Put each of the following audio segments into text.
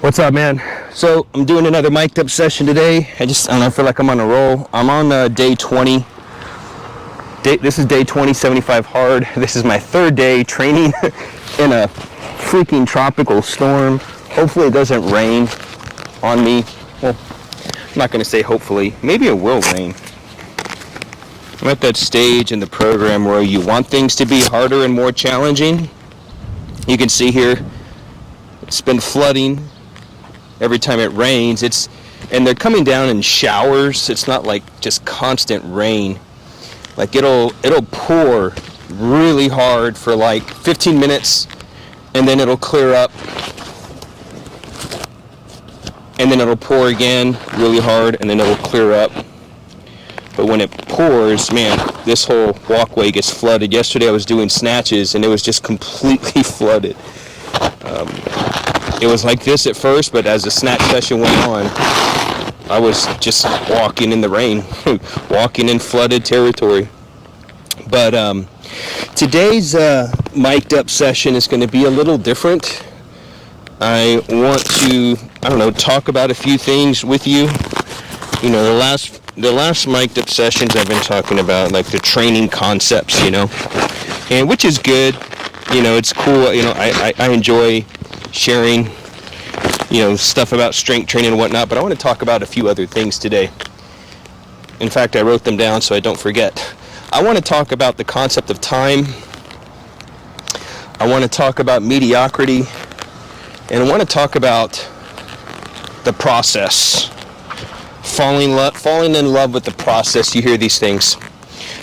What's up, man? So I'm doing another mic'd up session today. I don't know, I feel like I'm on a roll. I'm on day 20. This is day 20, 75 hard. This is my third day training in a freaking tropical storm. Hopefully it doesn't rain on me. Well, I'm not going to say hopefully. Maybe it will rain. I'm at that stage in the program where you want things to be harder and more challenging. You can see here, it's been flooding. Every time it rains, and they're coming down in showers. It's not like just constant rain. Like it'll pour really hard for like 15 minutes, and then it'll clear up, and then it'll pour again really hard, and then it'll clear up. But when it pours, man, this whole walkway gets flooded. Yesterday I was doing snatches, and it was just completely flooded. It was like this at first, but as the snatch session went on, I was just walking in the rain, walking in flooded territory. But today's mic'd up session is going to be a little different. I want to, talk about a few things with you. You know, the last mic'd up sessions I've been talking about, like the training concepts, and which is good. It's cool. I enjoy sharing, stuff about strength training and whatnot, but I want to talk about a few other things today. In fact, I wrote them down so I don't forget. I want to talk about the concept of time. I want to talk about mediocrity, and I want to talk about the process. Falling in love with the process. You hear these things.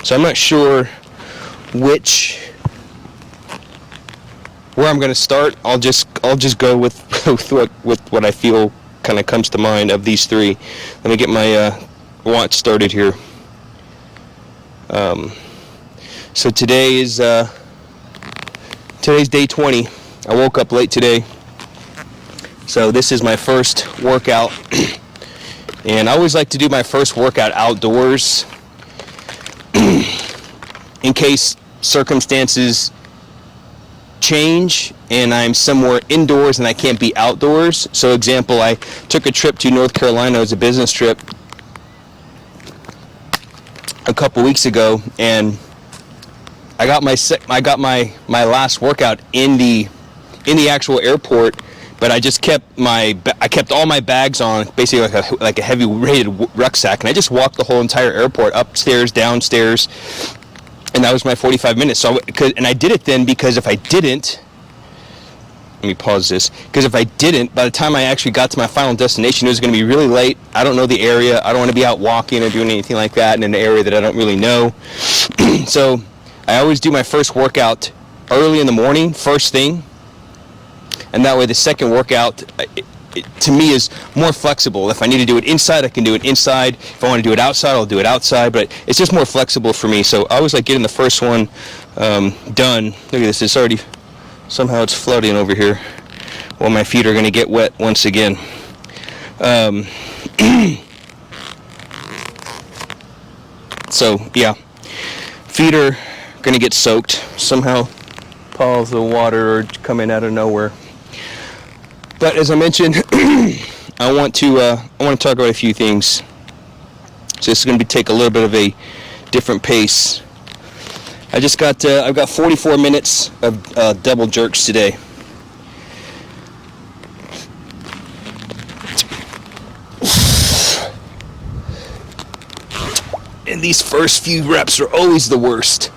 So I'm not sure where I'm going to start. I'll just go with what I feel kind of comes to mind of these three. Let me get my watch started here. So today's day 20. I woke up late today, so this is my first workout. And I always like to do my first workout outdoors in case circumstances change and I'm somewhere indoors and I can't be outdoors. So example, I took a trip to North Carolina as a business trip a couple weeks ago, and I got my last workout in the actual airport, but I just kept all my bags on, basically like a heavy weighted rucksack, and I just walked the whole entire airport, upstairs, downstairs. And that was my 45 minutes. And I did it then because if I didn't, let me pause this, because if I didn't, by the time I actually got to my final destination, it was going to be really late. I don't know the area. I don't want to be out walking or doing anything like that in an area that I don't really know. So I always do my first workout early in the morning, first thing. And that way the second workout, to me, is more flexible. If I need to do it inside, I can do it inside. If I want to do it outside, I'll do it outside. But it's just more flexible for me. So I always like getting the first one done. Look at this. It's already, somehow it's flooding over here. Well, my feet are going to get wet once again. So, yeah. Feet are going to get soaked. Somehow, piles of water are coming out of nowhere. But as I mentioned, I want to talk about a few things. So this is going to take a little bit of a different pace. I've got 44 minutes of double jerks today. And these first few reps are always the worst.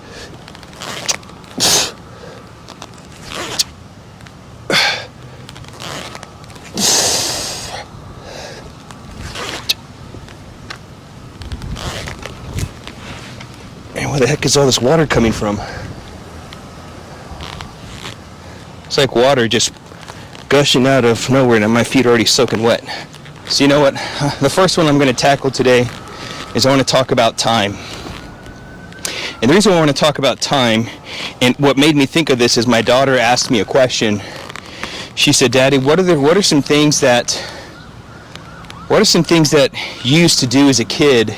Where the heck is all this water coming from? It's like water just gushing out of nowhere, and my feet are already soaking wet. So you know what? The first one I'm going to tackle today is I want to talk about time. And the reason I want to talk about time, and what made me think of this, is my daughter asked me a question. She said, "Daddy, what are some things that you used to do as a kid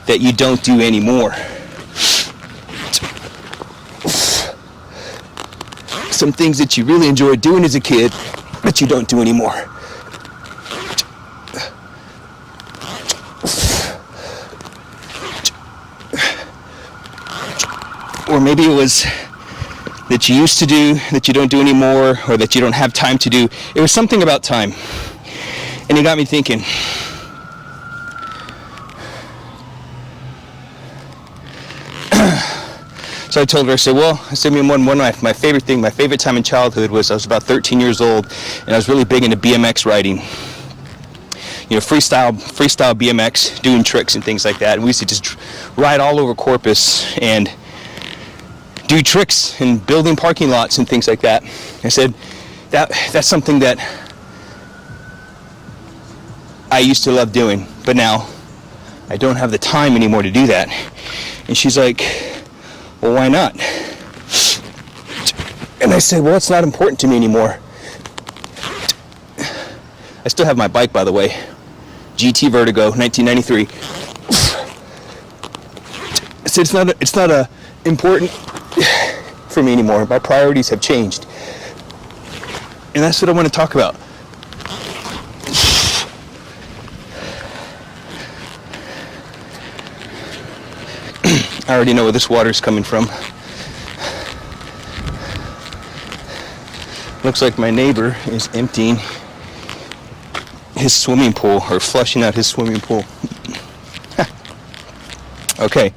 that you don't do anymore?" Some things that you really enjoyed doing as a kid that you don't do anymore. or maybe it was that you used to do that you don't do anymore, or that you don't have time to do. It was something about time. And it got me thinking. So I told her, I said, one of my favorite time in childhood was I was about 13 years old, and I was really big into BMX riding. Freestyle BMX, doing tricks and things like that. And we used to just ride all over Corpus and do tricks and building parking lots and things like that. I said, that's something that I used to love doing, but now I don't have the time anymore to do that. And she's like, well, why not? And I said, well, it's not important to me anymore. I still have my bike, by the way. GT Vertigo, 1993. I said, it's not important for me anymore. My priorities have changed. And that's what I want to talk about. I already know where this water is coming from. Looks like my neighbor is emptying his swimming pool, or flushing out his swimming pool. Okay,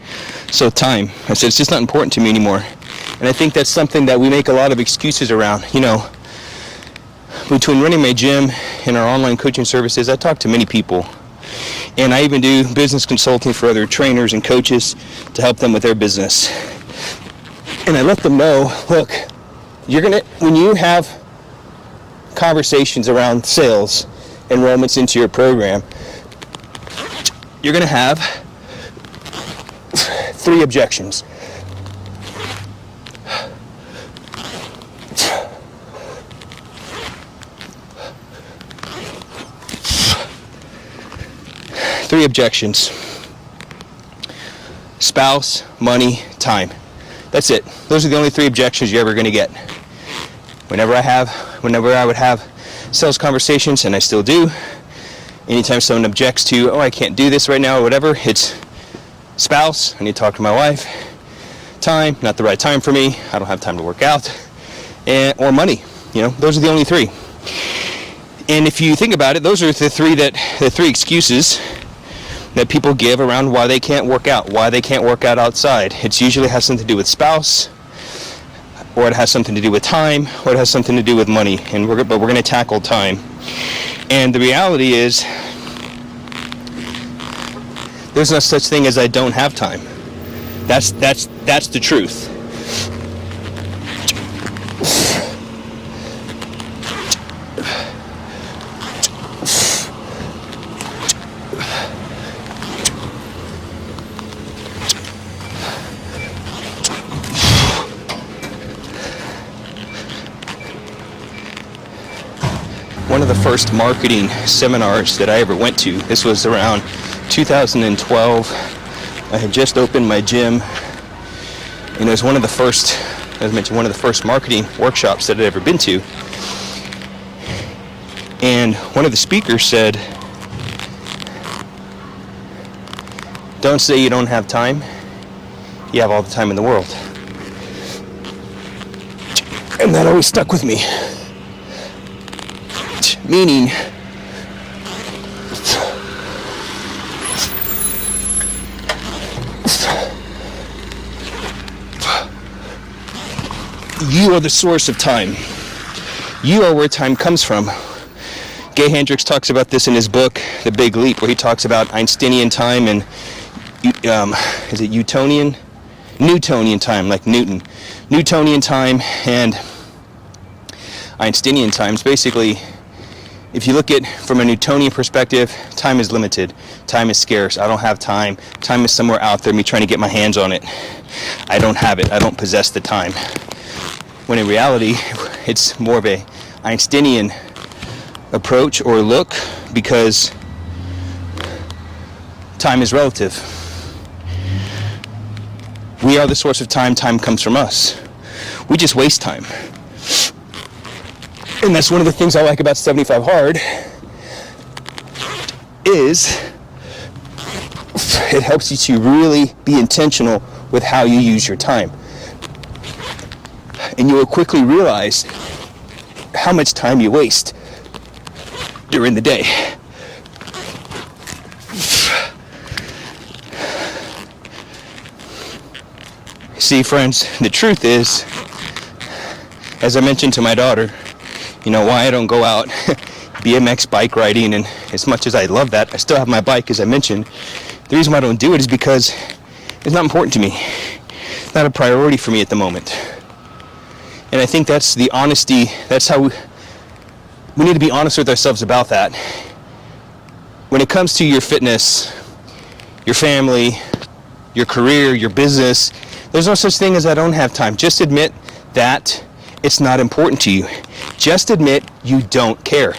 so time. I said, it's just not important to me anymore. And I think that's something that we make a lot of excuses around. Between running my gym and our online coaching services, I talk to many people. And I even do business consulting for other trainers and coaches to help them with their business. And I let them know, look, when you have conversations around sales, enrollments into your program, you're going to have 3 objections. Three objections. Spouse, money, time. That's it. Those are the only 3 objections you're ever going to get. Whenever I would have sales conversations, and I still do, anytime someone objects to, I can't do this right now, or whatever, it's spouse, I need to talk to my wife. Time, not the right time for me, I don't have time to work out. Or money. Those are the only 3. And if you think about it, those are the 3 excuses that people give around why they can't work out, why they can't work out outside. It usually has something to do with spouse, or it has something to do with time, or it has something to do with money. But we're going to tackle time. And the reality is, there's no such thing as I don't have time. That's the truth. One of the first marketing seminars that I ever went to, this was around 2012. I had just opened my gym, and it was one of the first, as I mentioned, one of the first marketing workshops that I'd ever been to. And one of the speakers said, don't say you don't have time, you have all the time in the world. And that always stuck with me. Meaning, you are the source of time. You are where time comes from. Gay Hendricks talks about this in his book, The Big Leap, where he talks about Einsteinian time and, is it Newtonian? Newtonian time, like Newton. Newtonian time and Einsteinian times. Basically, if you look at from a Newtonian perspective, time is limited. Time is scarce. I don't have time. Time is somewhere out there, me trying to get my hands on it. I don't have it. I don't possess the time. When in reality, it's more of a Einsteinian approach or look, because time is relative. We are the source of time. Time comes from us. We just waste time. And that's one of the things I like about 75 Hard, is it helps you to really be intentional with how you use your time. And you will quickly realize how much time you waste during the day. See, friends, the truth is, as I mentioned to my daughter, why I don't go out BMX bike riding, and as much as I love that, I still have my bike, as I mentioned. The reason why I don't do it is because it's not important to me. It's not a priority for me at the moment. And I think that's the honesty, that's how we need to be honest with ourselves about that. When it comes to your fitness, your family, your career, your business, there's no such thing as I don't have time. Just admit that it's not important to you. Just admit you don't care.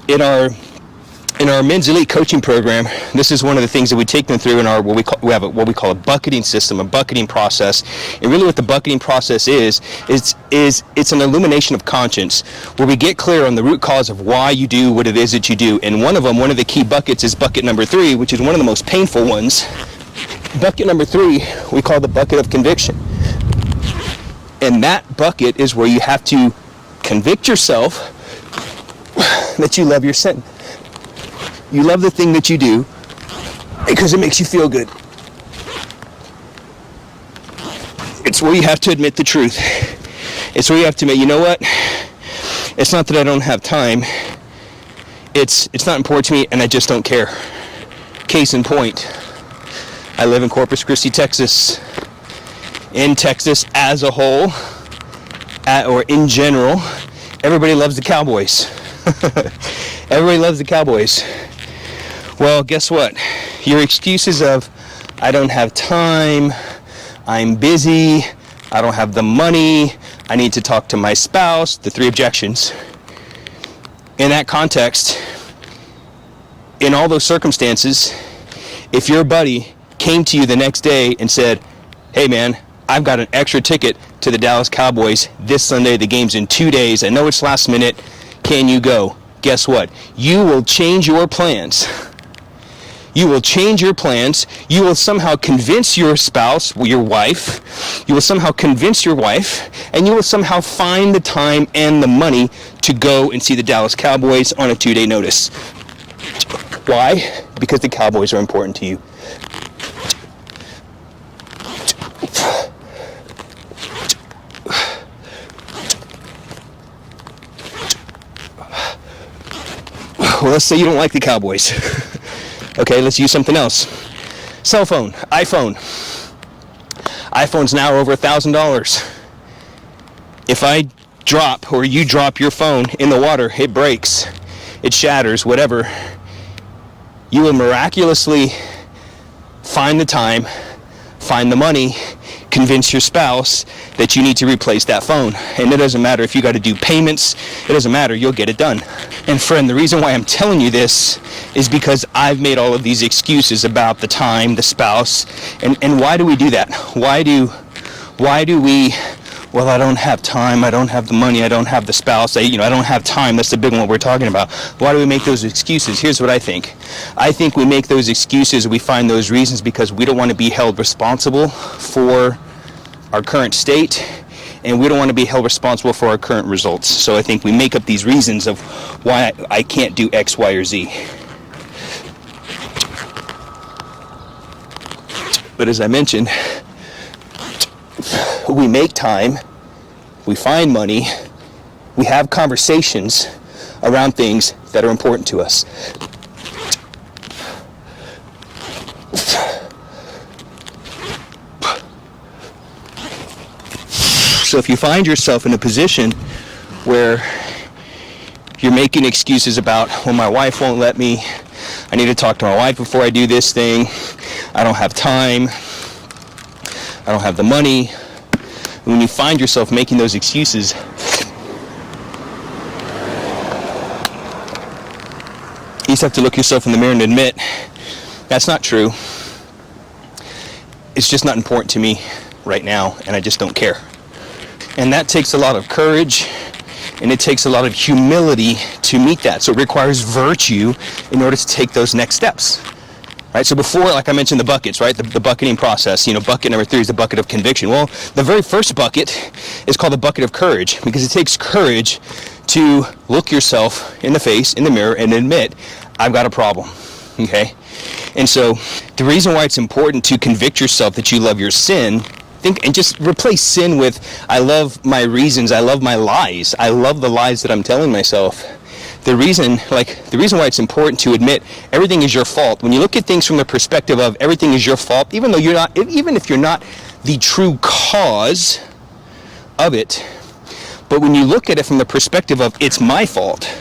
In our men's elite coaching program, this is one of the things that we take them through in our what we call a bucketing system, a bucketing process. And really what the bucketing process is it's an illumination of conscience, where we get clear on the root cause of why you do what it is that you do. And one of the key buckets is bucket number 3, which is one of the most painful ones. Bucket number 3 we call the bucket of conviction. And that bucket is where you have to convict yourself that you love your sin. You love the thing that you do because it makes you feel good. It's where you have to admit the truth. It's where you have to admit, you know what? It's not that I don't have time. It's not important to me, and I just don't care. Case in point, I live in Corpus Christi, Texas. In Texas as a whole, or in general, everybody loves the Cowboys. Everybody loves the Cowboys. Well, guess what? Your excuses of, I don't have time, I'm busy, I don't have the money, I need to talk to my spouse, the 3 objections. In that context, in all those circumstances, if your buddy came to you the next day and said, hey man, I've got an extra ticket to the Dallas Cowboys this Sunday, the game's in 2 days, I know it's last minute, can you go? Guess what? You will change your plans. You will change your plans. You will somehow convince your spouse, your wife. You will somehow convince your wife, and you will somehow find the time and the money to go and see the Dallas Cowboys on a 2-day notice. Why? Because the Cowboys are important to you. Well, let's say you don't like the Cowboys. Okay, let's use something else. Cell phone, iPhone. iPhone's now over $1,000. If I drop, or you drop your phone in the water, it breaks, it shatters, whatever, you will miraculously find the time, find the money, convince your spouse that you need to replace that phone. And it doesn't matter if you got to do payments, it doesn't matter, you'll get it done. And friend, the reason why I'm telling you this is because I've made all of these excuses about the time, the spouse, and why do we do that? Why do we, well, I don't have time, I don't have the money, I don't have the spouse, I don't have time, that's the big one we're talking about. Why do we make those excuses? Here's what I think. I think we make those excuses, we find those reasons because we don't want to be held responsible for our current state, and we don't want to be held responsible for our current results. So I think we make up these reasons of why I can't do X, Y, or Z. But as I mentioned, we make time, we find money, we have conversations around things that are important to us. So if you find yourself in a position where you're making excuses about, well, my wife won't let me, I need to talk to my wife before I do this thing, I don't have time, I don't have the money. When you find yourself making those excuses, you just have to look yourself in the mirror and admit, that's not true. It's just not important to me right now, and I just don't care. And that takes a lot of courage, and it takes a lot of humility to meet that. So it requires virtue in order to take those next steps. Right, so before, like I mentioned, the buckets, right? The bucketing process. Bucket number 3 is the bucket of conviction. Well, the very first bucket is called the bucket of courage, because it takes courage to look yourself in the face, in the mirror, and admit, I've got a problem, okay? And so the reason why it's important to convict yourself that you love your sin, and just replace sin with, I love my reasons, I love my lies, I love the lies that I'm telling myself. The reason why it's important to admit everything is your fault. When you look at things from the perspective of everything is your fault, even if you're not the true cause of it, but when you look at it from the perspective of it's my fault,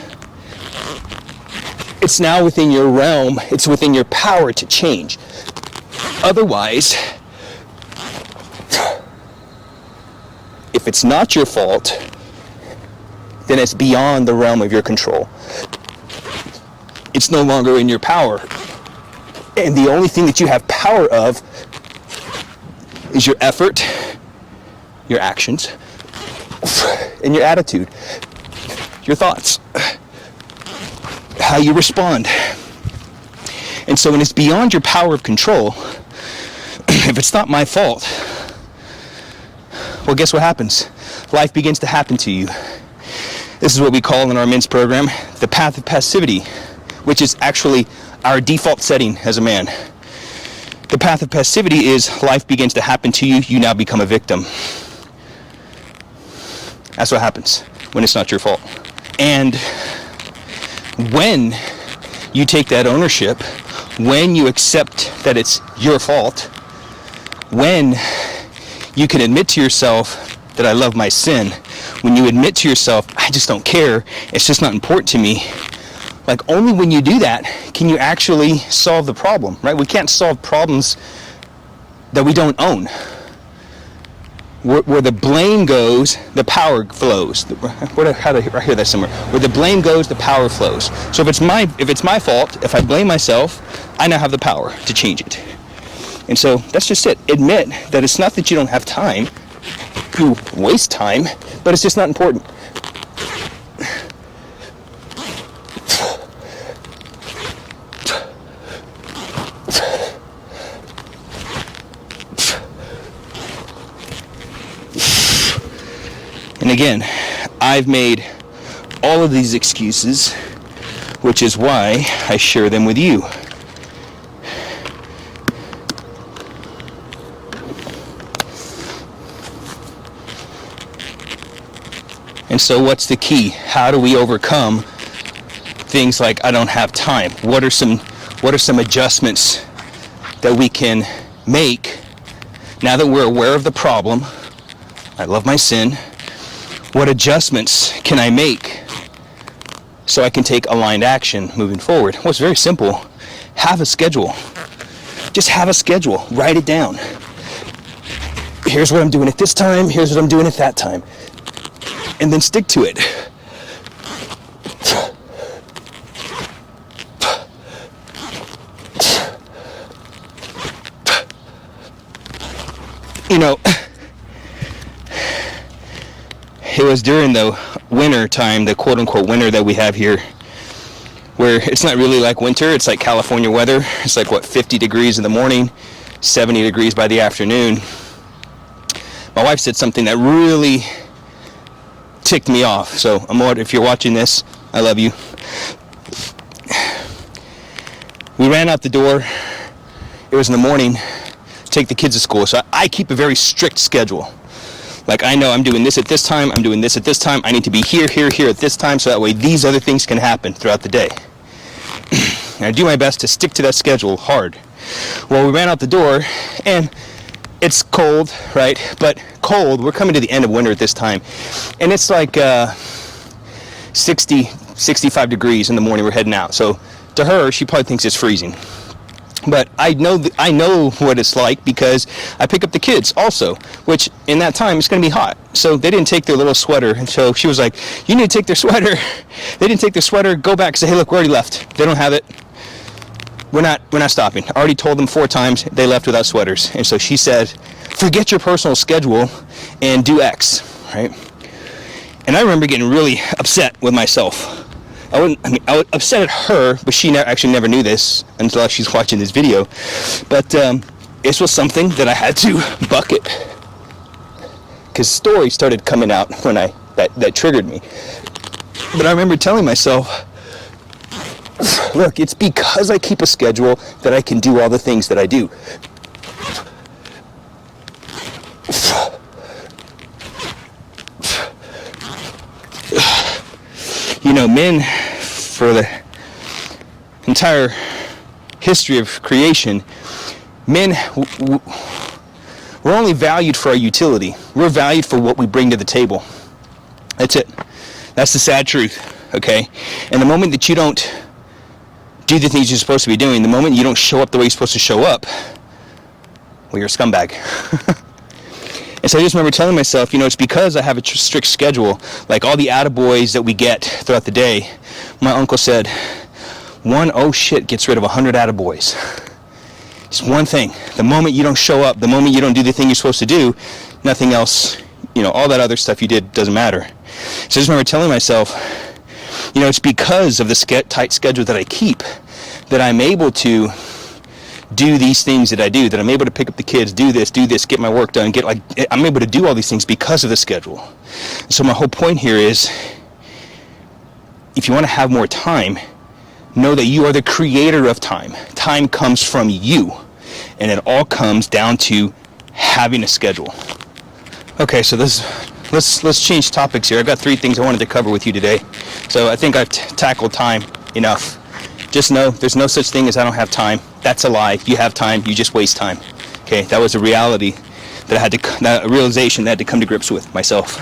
it's now within your realm, it's within your power to change. Otherwise, if it's not your fault, then it's beyond the realm of your control. It's no longer in your power. And the only thing that you have power of is your effort, your actions, and your attitude, your thoughts, how you respond. And so when it's beyond your power of control, if it's not my fault, well, guess what happens? Life begins to happen to you. This is what we call in our men's program the path of passivity, which is actually our default setting as a man. The path of passivity is life begins to happen to you, you now become a victim. That's what happens when it's not your fault. And when you take that ownership, when you accept that it's your fault, when you can admit to yourself that I love my sin, when you admit to yourself, I just don't care, it's just not important to me, like only when you do that can you actually solve the problem, right? We can't solve problems that we don't own. Where the blame goes, the power flows. How do I hear that somewhere? Where the blame goes, the power flows. So if it's my fault, if I blame myself, I now have the power to change it. And so that's just it. Admit that it's not that you don't have time, you waste time, but it's just not important. And again, I've made all of these excuses, which is why I share them with you. And so what's the key? How do we overcome things like I don't have time? What are some adjustments that we can make now that we're aware of the problem? I love my sin. What adjustments can I make so I can take aligned action moving forward? Well, it's very simple. Have a schedule. Just have a schedule. Write it down. Here's what I'm doing at this time. Here's what I'm doing at that time. And then stick to it. It was during the winter time, the quote-unquote winter that we have here, where it's not really like winter, it's like California weather. It's like, 50 degrees in the morning, 70 degrees by the afternoon. My wife said something that really ticked me off. So, Amor, if you're watching this, I love you. We ran out the door. It was in the morning. Take the kids to school. So I keep a very strict schedule. Like, I know I'm doing this at this time, I'm doing this at this time, I need to be here at this time, so that way these other things can happen throughout the day. And I do my best to stick to that schedule hard. Well, we ran out the door, and it's cold, right? But cold, we're coming to the end of winter at this time, and it's like 65 degrees in the morning, we're heading out. So to her, she probably thinks it's freezing. But I know what it's like because I pick up the kids also, which in that time it's going to be hot. So they didn't take their little sweater, and so she was like, "You need to take their sweater." They didn't take their sweater. Go back. Say, "Hey, look, we already left. They don't have it. We're not stopping." I already told them 4 times. They left without sweaters, and so she said, "Forget your personal schedule and do X." Right? And I remember getting really upset with myself I was upset at her, but she actually never knew this until she's watching this video. But this was something that I had to bucket, because stories started coming out when that triggered me. But I remember telling myself, look, it's because I keep a schedule that I can do all the things that I do. You know, men, for the entire history of creation, men, we're only valued for our utility. We're valued for what we bring to the table. That's it. That's the sad truth, okay? And the moment that you don't do the things you're supposed to be doing, the moment you don't show up the way you're supposed to show up, well, you're a scumbag. And so I just remember telling myself, it's because I have a strict schedule, like all the attaboys that we get throughout the day. My uncle said, one oh shit gets rid of 100 attaboys. It's one thing. The moment you don't show up, the moment you don't do the thing you're supposed to do, nothing else, all that other stuff you did doesn't matter. So I just remember telling myself, it's because of the tight schedule that I keep that I'm able to do these things that I do, that I'm able to pick up the kids, do this, get my work done, I'm able to do all these things because of the schedule. So my whole point here is, if you want to have more time, know that you are the creator of time. Time comes from you, and it all comes down to having a schedule. Okay, so let's change topics here. I've got 3 things I wanted to cover with you today. So I think I've tackled time enough. Just know there's no such thing as I don't have time. That's a lie. You have time, you just waste time. Okay, that was a reality that a realization that I had to come to grips with myself.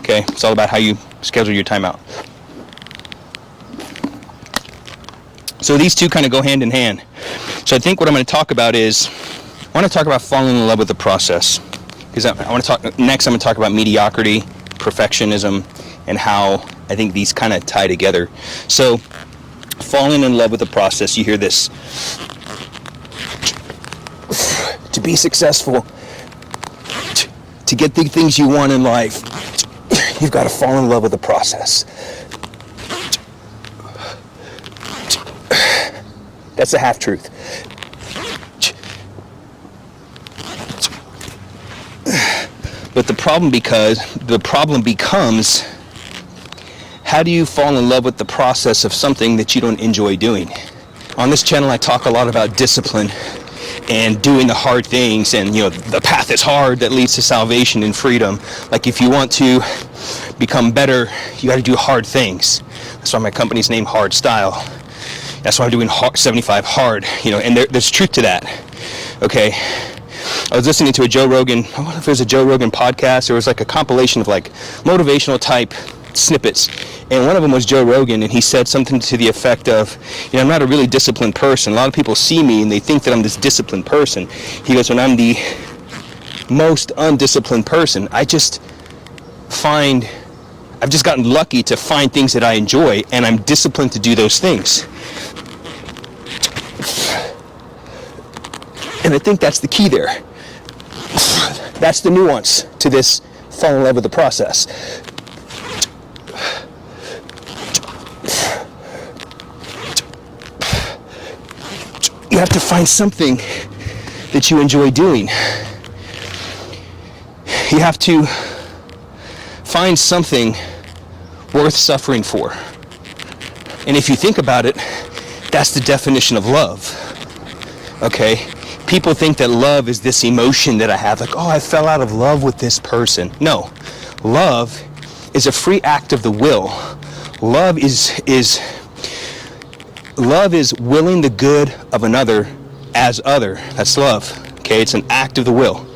Okay, it's all about how you schedule your time out. So these two kind of go hand in hand. So I think what I'm going to talk about is, I want to talk about falling in love with the process. Because next I'm going to talk about mediocrity, perfectionism, and how I think these kind of tie together. So, falling in love with the process, you hear this. To be successful, to get the things you want in life, you've got to fall in love with the process. That's a half-truth. But the problem becomes, how do you fall in love with the process of something that you don't enjoy doing? On this channel, I talk a lot about discipline and doing the hard things, and the path is hard that leads to salvation and freedom. Like, if you want to become better, you got to do hard things. That's why my company's named Hard Style. That's why I'm doing 75 hard, and there's truth to that. Okay. I was listening to a Joe Rogan, I wonder if it was a Joe Rogan podcast, or it was like a compilation of motivational type snippets, and one of them was Joe Rogan, and he said something to the effect of, I'm not a really disciplined person. A lot of people see me and they think that I'm this disciplined person. He goes, when I'm the most undisciplined person, I've just gotten lucky to find things that I enjoy, and I'm disciplined to do those things. And I think that's the key there. That's the nuance to this fall in love with the process. You have to find something that you enjoy doing. You have to find something worth suffering for. And if you think about it, that's the definition of love. Okay? People think that love is this emotion that I have, like, I fell out of love with this person. No. Love is a free act of the will. Love is willing the good of another as other. That's love. Okay? It's an act of the will.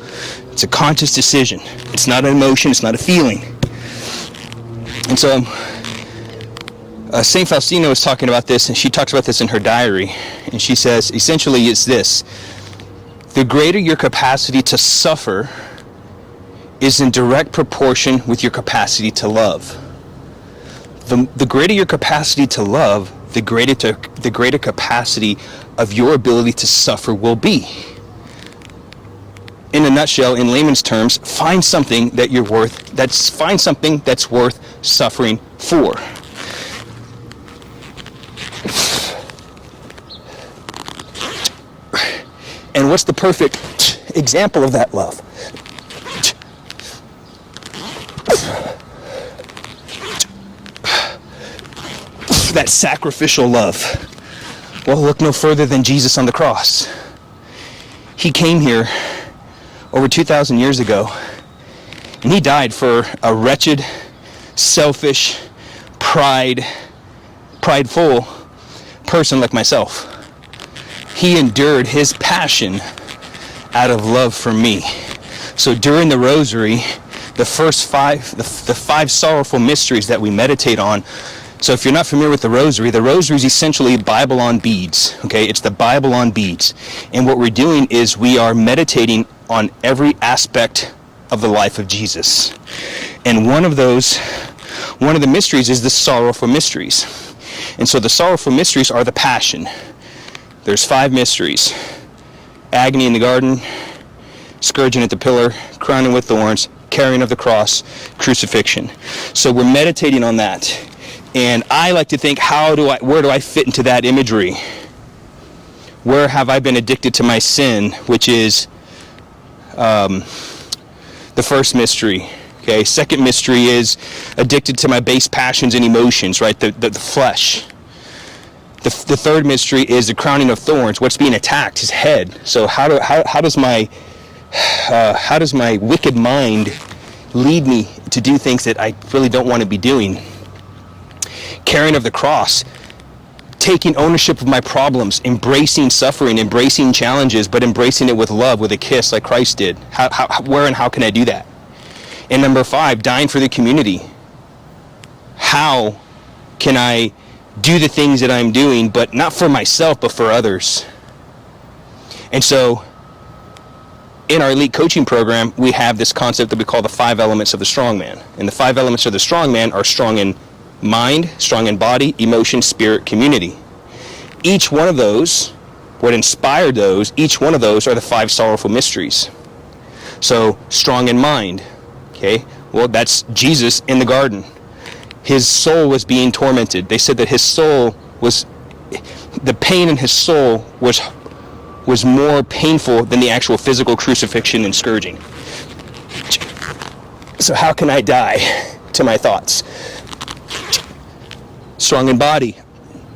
It's a conscious decision. It's not an emotion. It's not a feeling. And so St. Faustina was talking about this, and she talks about this in her diary. And she says, essentially, it's this. The greater your capacity to suffer is in direct proportion with your capacity to love. The greater your capacity to love, the greater capacity of your ability to suffer will be. In a nutshell, in layman's terms, find something that's worth suffering for. And what's the perfect example of that love? That sacrificial love. Well, look no further than Jesus on the cross. He came here over 2,000 years ago, and he died for a wretched, selfish, prideful person like myself. He endured his passion out of love for me. So during the rosary, the five sorrowful mysteries that we meditate on. So if you're not familiar with the rosary is essentially Bible on beads. Okay, it's the Bible on beads. And what we're doing is we are meditating on every aspect of the life of Jesus. And one of the mysteries is the sorrowful mysteries. And so the sorrowful mysteries are the passion. There's 5 mysteries: agony in the garden, scourging at the pillar, crowning with thorns, carrying of the cross, crucifixion. So we're meditating on that. And I like to think, where do I fit into that imagery? Where have I been addicted to my sin, which is the first mystery. Okay, second mystery is addicted to my base passions and emotions, right? The flesh. The third mystery is the crowning of thorns. What's being attacked? His head. So how does my wicked mind lead me to do things that I really don't want to be doing? Carrying of the cross, taking ownership of my problems, embracing suffering, embracing challenges, but embracing it with love, with a kiss, like Christ did. Where and how can I do that? And number 5, dying for the community. How can I do the things that I'm doing, but not for myself, but for others? And so, in our elite coaching program, we have this concept that we call the 5 elements of the strong man. And the 5 elements of the strong man are strong in mind, strong in body, emotion, spirit, community. Each one of those, what inspired those, each one of those are the 5 sorrowful mysteries. So, strong in mind. Okay, well, that's Jesus in the garden. His soul was being tormented. They said that the pain in his soul was more painful than the actual physical crucifixion and scourging. So how can I die to my thoughts? Strong in body.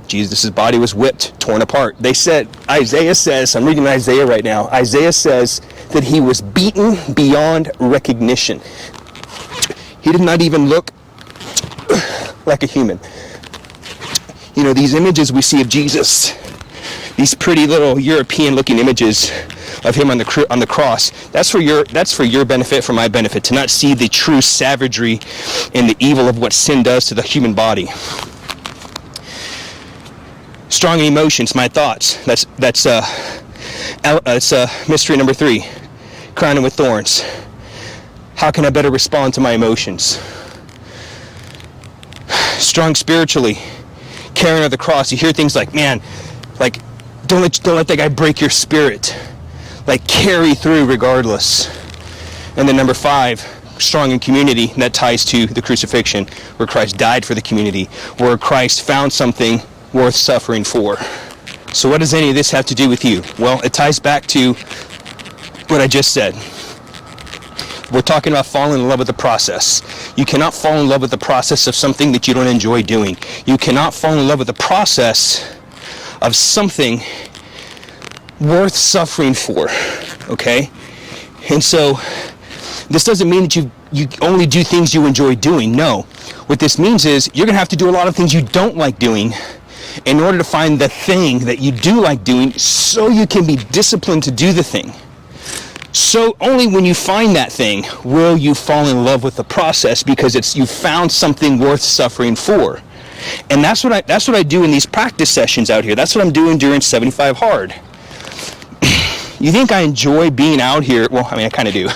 Jesus' body was whipped, torn apart. They said, Isaiah says, I'm reading Isaiah right now, Isaiah says that he was beaten beyond recognition. He did not even look like a human. You know, these images we see of Jesus, these pretty little European-looking images of him on the cross, that's for your benefit, for my benefit, to not see the true savagery and the evil of what sin does to the human body. Strong emotions, my thoughts. That's mystery number 3, crowning with thorns. How can I better respond to my emotions? Strong spiritually, carrying of the cross. You hear things like, man, like, don't let that guy break your spirit. Like, carry through regardless. And then number 5, strong in community. And that ties to the crucifixion, where Christ died for the community, where Christ found something worth suffering for. So what does any of this have to do with you? Well, it ties back to what I just said. We're talking about falling in love with the process. You cannot fall in love with the process of something that you don't enjoy doing. You cannot fall in love with the process of something worth suffering for, okay? And so this doesn't mean that you only do things you enjoy doing. No. What this means is you're going to have to do a lot of things you don't like doing in order to find the thing that you do like doing, so you can be disciplined to do the thing. So only when you find that thing will you fall in love with the process, because you found something worth suffering for. And that's what I do in these practice sessions out here. That's what I'm doing during 75 Hard. You think I enjoy being out here? Well, I mean, I kind of do.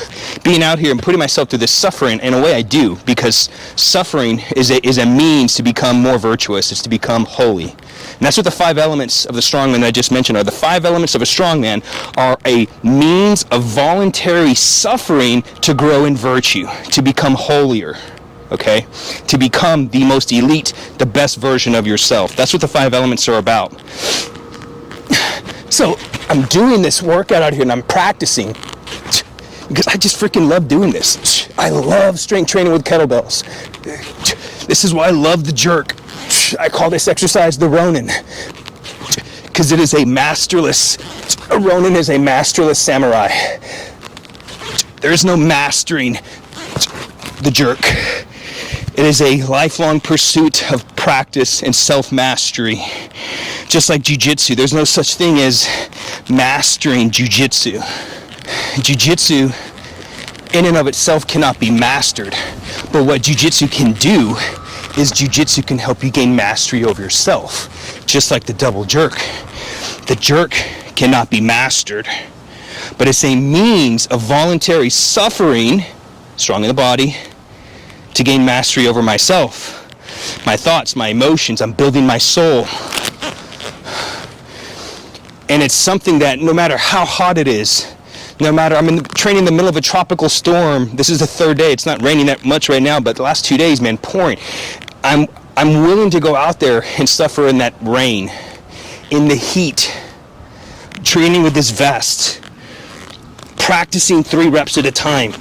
Being out here and putting myself through this suffering, in a way I do, because suffering is a means to become more virtuous. It's to become holy. And that's what the 5 elements of the strong man that I just mentioned are. The 5 elements of a strong man are a means of voluntary suffering to grow in virtue, to become holier. okay? To become the most elite, the best version of yourself. That's what the 5 elements are about. So I'm doing this workout out here and I'm practicing because I just freaking love doing this. I love strength training with kettlebells. This is why I love the jerk. I call this exercise the Ronin because it is a Ronin is a masterless samurai. There is no mastering the jerk. It is a lifelong pursuit of practice and self-mastery. Just like jiu-jitsu, there's no such thing as mastering jiu-jitsu. Jiu-jitsu in and of itself cannot be mastered. But what jiu-jitsu can do is jiu-jitsu can help you gain mastery over yourself. Just like the double jerk. The jerk cannot be mastered. But it's a means of voluntary suffering, strong in the body, to gain mastery over myself. My thoughts, my emotions, I'm building my soul. And it's something that no matter how hot it is, no matter, I'm training in the middle of a tropical storm. This is the 3rd day. It's not raining that much right now, but the last 2 days, man, pouring. I'm willing to go out there and suffer in that rain, in the heat, training with this vest, practicing 3 reps at a time.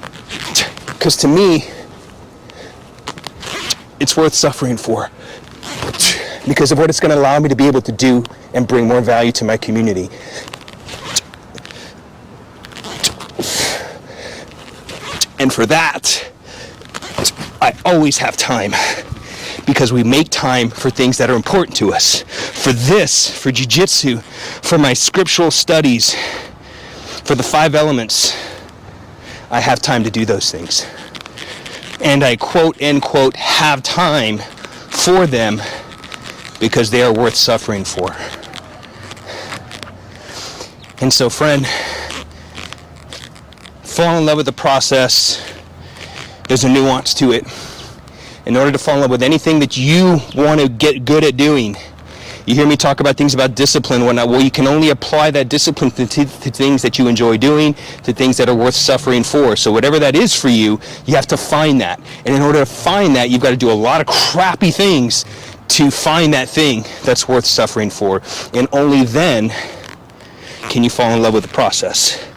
Because to me, it's worth suffering for. Because of what it's going to allow me to be able to do and bring more value to my community. And for that, I always have time. Because we make time for things that are important to us. For this, for jiu-jitsu, for my scriptural studies, for the 5 elements, I have time to do those things. And I quote, end quote, have time for them because they are worth suffering for. And so, friend, fall in love with the process. There's a nuance to it. In order to fall in love with anything that you want to get good at doing, you hear me talk about things about discipline and whatnot. Well, you can only apply that discipline to things that you enjoy doing, to things that are worth suffering for. So whatever that is for you, you have to find that. And in order to find that, you've got to do a lot of crappy things to find that thing that's worth suffering for. And only then can you fall in love with the process.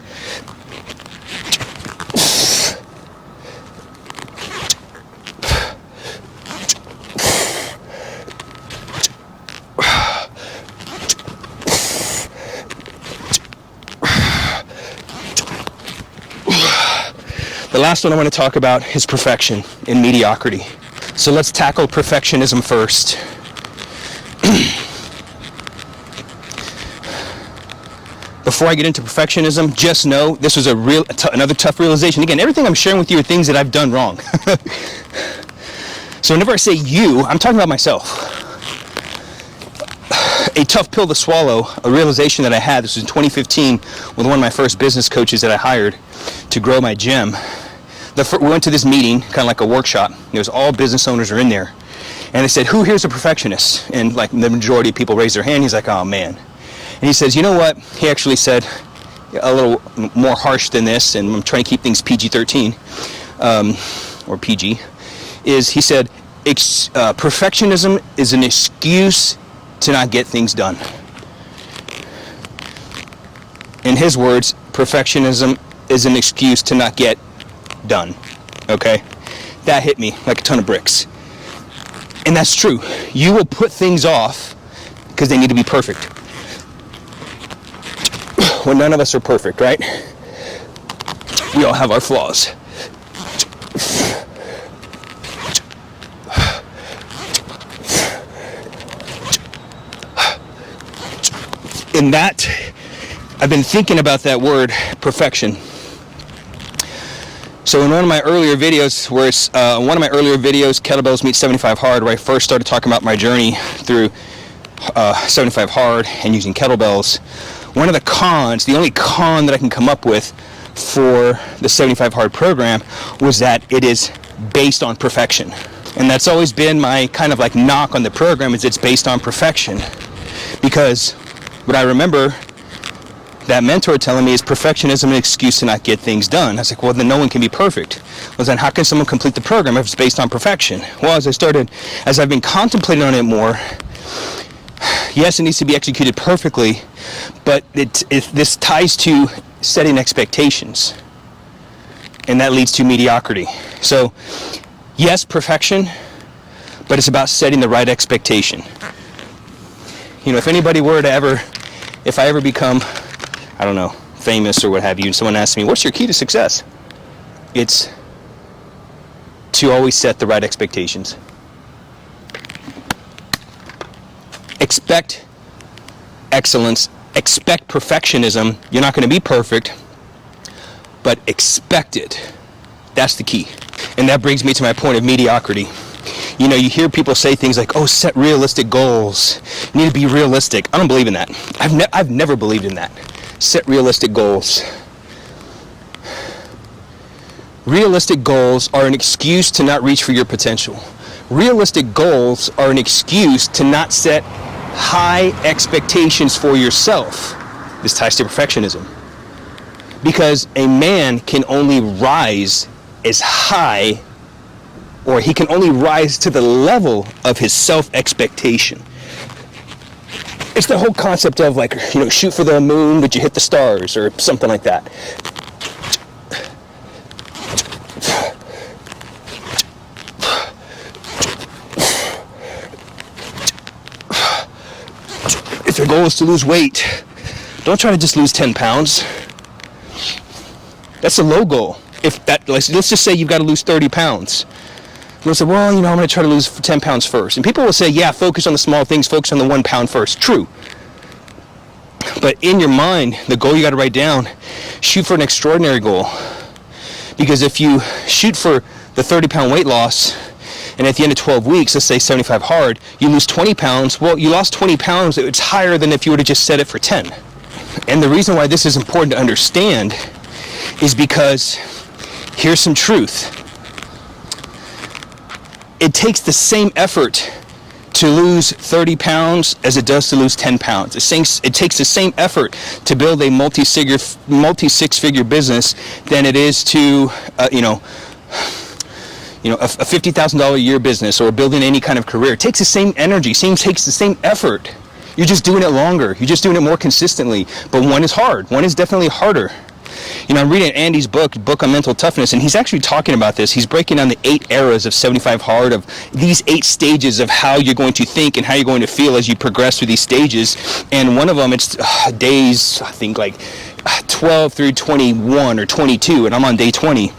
The last one I want to talk about is perfection and mediocrity. So let's tackle perfectionism first. Before I get into perfectionism, just know this was another tough realization. Again, everything I'm sharing with you are things that I've done wrong. So whenever I say you, I'm talking about myself. A tough pill to swallow, a realization that I had, this was in 2015 with one of my first business coaches that I hired to grow my gym. We went to this meeting, kind of like a workshop. There was all business owners are in there. And they said, who here's a perfectionist? And like the majority of people raised their hand. He's like, oh man. And he says, you know what? He actually said a little more harsh than this, and I'm trying to keep things PG-13, or PG, is he said, perfectionism is an excuse to not get things done. In his words, perfectionism is an excuse to not get done. Okay? That hit me like a ton of bricks. And that's true. You will put things off because they need to be perfect. Well, none of us are perfect, right? We all have our flaws. In that, I've been thinking about that word, perfection. So in one of my earlier videos, Kettlebells Meet 75 Hard, where I first started talking about my journey through 75 Hard and using kettlebells, one of the cons, the only con that I can come up with for the 75 Hard program was that it is based on perfection. And that's always been my kind of like knock on the program, is it's based on perfection. Because what I remember that mentor telling me, is perfectionism an excuse to not get things done? I was like, well, then no one can be perfect. Well, then how can someone complete the program if it's based on perfection? Well, as I've been contemplating on it more, yes, it needs to be executed perfectly, but this ties to setting expectations, and that leads to mediocrity. So, yes, perfection, but it's about setting the right expectation. If anybody were to if I ever become, I don't know, famous or what have you, and someone asks me, what's your key to success? It's to always set the right expectations. Expect excellence, expect perfectionism. You're not going to be perfect, but expect it. That's the key. And that brings me to my point of mediocrity. You hear people say things like, oh, set realistic goals. You need to be realistic. I don't believe in that. I've never believed in that. Set realistic goals. Realistic goals are an excuse to not reach for your potential. Realistic goals are an excuse to not set high expectations for yourself. This ties to perfectionism. Because a man can only rise as high, or he can only rise to the level of his self-expectation. It's the whole concept of shoot for the moon, but you hit the stars, or something like that. If your goal is to lose weight, don't try to just lose 10 pounds. That's a low goal. Let's just say you've got to lose 30 pounds. They'll say, well, I'm going to try to lose 10 pounds first. And people will say, yeah, focus on the small things, focus on the 1 pound first. True. But in your mind, the goal you got to write down, shoot for an extraordinary goal. Because if you shoot for the 30-pound weight loss, and at the end of 12 weeks, let's say 75 hard, you lose 20 pounds, well, you lost 20 pounds, it's higher than if you would have just set it for 10. And the reason why this is important to understand is because here's some truth. It takes the same effort to lose 30 pounds as it does to lose 10 pounds. It takes the same effort to build a multi-six-figure business than it is to, a $50,000 a year business or building any kind of career. It takes the same energy, takes the same effort. You're just doing it longer. You're just doing it more consistently. But one is hard. One is definitely harder. I'm reading Andy's book on mental toughness, and he's actually talking about this. He's breaking down the 8 eras of 75 hard, of these 8 stages of how you're going to think and how you're going to feel as you progress through these stages. And one of them, it's days, I think, 12 through 21 or 22, and I'm on day 20.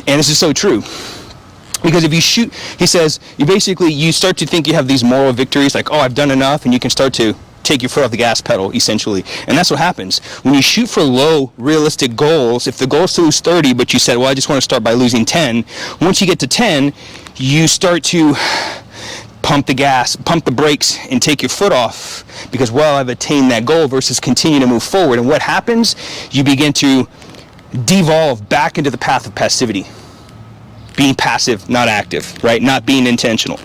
And this is so true. Because if you shoot, he says, you start to think you have these moral victories, like, oh, I've done enough, and you can start to take your foot off the gas pedal, essentially. And that's what happens. When you shoot for low, realistic goals, if the goal is to lose 30, but you said, well, I just want to start by losing 10, once you get to 10, you start to pump the gas, pump the brakes, and take your foot off because, well, I've attained that goal versus continue to move forward. And what happens? You begin to devolve back into the path of passivity. Being passive, not active, right? Not being intentional.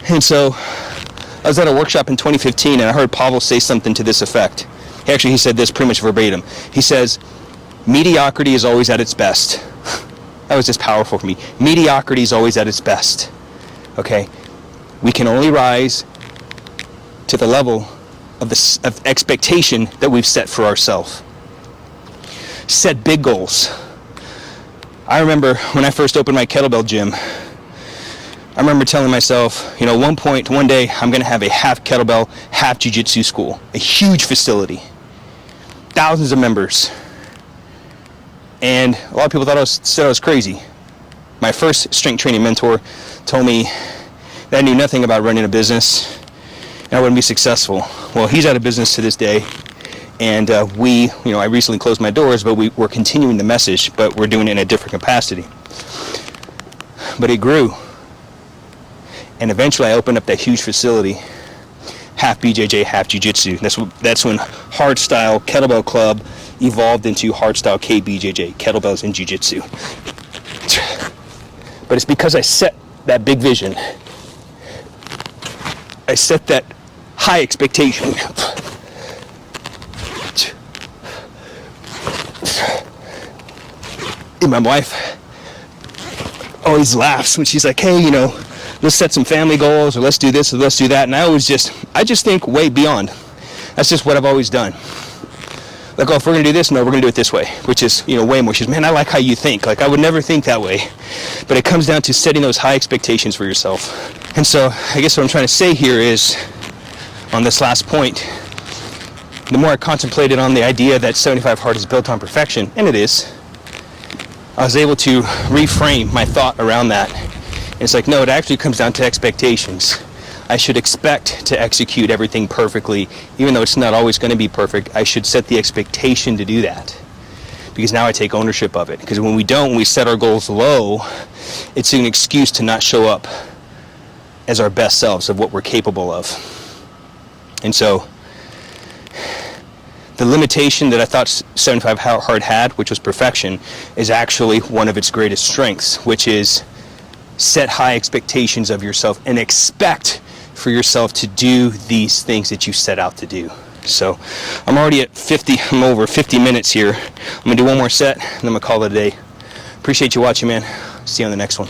And so I was at a workshop in 2015, and I heard Pavel say something to this effect. He said this pretty much verbatim. He says, mediocrity is always at its best. That was just powerful for me. Mediocrity is always at its best. Okay? We can only rise to the level of expectation that we've set for ourselves. Set big goals. I remember when I first opened my kettlebell gym, I remember telling myself, one day I'm going to have a half kettlebell, half jiu-jitsu school, a huge facility, thousands of members. And a lot of people said I was crazy. My first strength training mentor told me that I knew nothing about running a business and I wouldn't be successful. Well, he's out of business to this day. And I recently closed my doors, but we're continuing the message, but we're doing it in a different capacity. But it grew. And eventually I opened up that huge facility, half BJJ, half Jiu-Jitsu. That's when hard style kettlebell club evolved into hardstyle KBJJ, kettlebells and jiu-jitsu. But it's because I set that big vision. I set that high expectation. And my wife always laughs when she's like, hey, you know, let's set some family goals, or let's do this, or let's do that. And I just think way beyond. That's just what I've always done. Like, oh, if we're going to do this, no, we're going to do it this way, which is, you know, way more. She's, man, I like how you think. Like, I would never think that way. But it comes down to setting those high expectations for yourself. And so I guess what I'm trying to say here is, on this last point, the more I contemplated on the idea that 75 Hard is built on perfection, and it is, I was able to reframe my thought around that. And it's like, no, it actually comes down to expectations. I should expect to execute everything perfectly, even though it's not always going to be perfect. I should set the expectation to do that, because now I take ownership of it. Because when we don't, when we set our goals low, it's an excuse to not show up as our best selves of what we're capable of. And so the limitation that I thought 75 Hard had, which was perfection, is actually one of its greatest strengths, which is set high expectations of yourself and expect for yourself to do these things that you set out to do. So I'm already at 50, I'm over 50 minutes here. I'm gonna do one more set and I'm gonna call it a day. Appreciate you watching, man. See you on the next one.